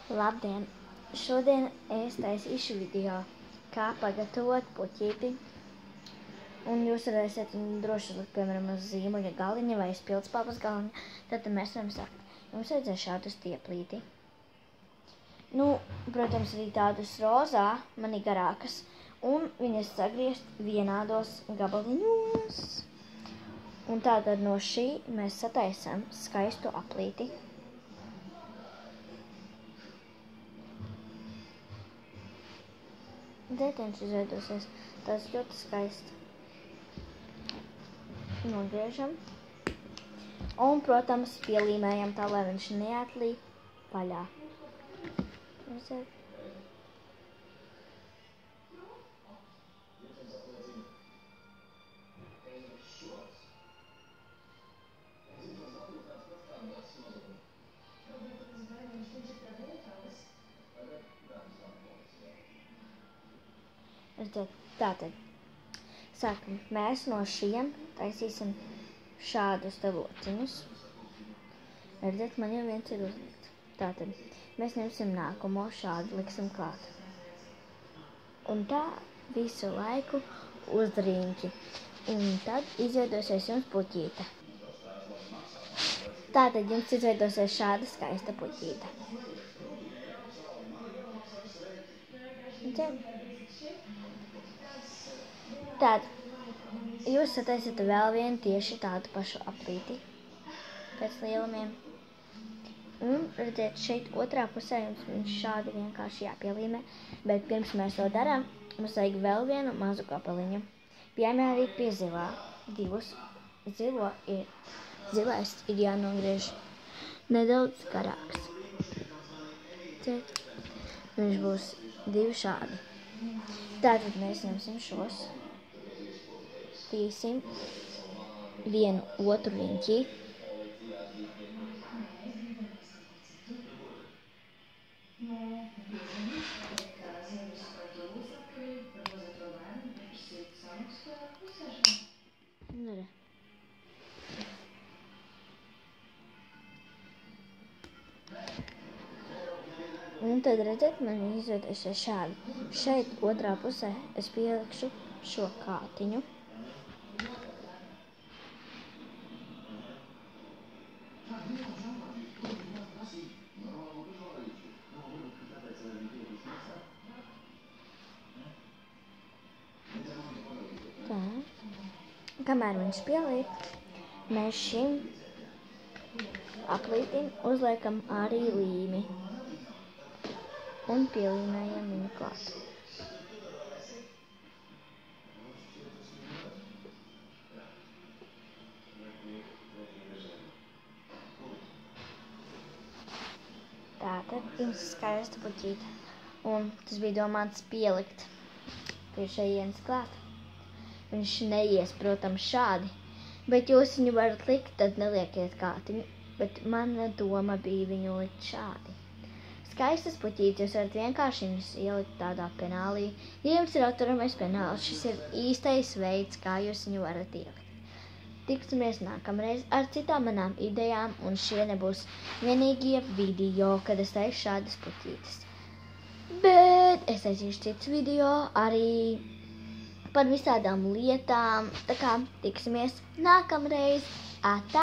Labdien! Šodien es taisīšu video, kā pagatavot puķīti. Un jūs varēsiet droši uzlikt, piemēram, uz zīmuļa galiņa vai uz pildspalvas galiņa. Tad mēs varam sākt. Jums vajadzēs šādu stieplīti. Protams, arī tādus rozā, mani garākas. Un viņas sagriezt vienādos gabaliņos. Un tātad no šī mēs sataisam skaistu aplīti. Dzētiens izveidosies tāds ļoti skaists. Nogriežam. Un, protams, pielīmējam tā, lai viņš neatlīk paļā. Redzēt? Tātad, sākam, mēs no šiem taisīsim šādus te lociņus. Redzēt, man jau viens ir uzlikts. Tātad, mēs ņemsim nākamo šādu, liksim klāt. Un tā visu laiku uzrīņķi. Un tad izveidosies jums puķīte. Tātad jums izveidosies šāda skaista puķīte. Redzēt? Tad jūs sataisiet vēl vienu tieši tādu pašu aplīti pēc lielumiem. Un, redziet, šeit otrā pusē jums šādi vienkārši jāpielīmē, bet pirms mēs to darām, mums vajag vēl vienu mazu gabaliņu. Piemērīgi pie zilā. Divus. Zilais ir jānogriež nedaudz garāks. Ciet. Viņš būs divi šādi. Tātad mēs ņemsim šos. Tīsim vienu otru riņķī. Un tad redzēt, man izveidosies šādi. Šeit otrā pusē es pielikšu šo kātiņu. Tā. Kamēr viņš pieliek, mēs šim aplītim uzliekam arī līmi. Un pielīmējam viņu klāt. Tātad jums skaista puķīte. Un tas bija domāts pielikt pie šejienes klāt. Viņš neies, protams, šādi. Bet jūs viņu varat likt, tad neliekiet kātiņu. Bet mana doma bija viņu likt šādi. Skaistas puķītes jūs varat vienkārši viņus ielikt tādā penālī. Ja jums ir autoramais penāls, šis ir īstais veids, kā jūs viņu varat ielikt. Tiksimies nākamreiz ar citām manām idejām, un šie nebūs vienīgie video, kad es taisu šādas puķītes. Bet es taisīšu cits video arī par visādām lietām. Tā kā tiksimies nākamreiz. Atā!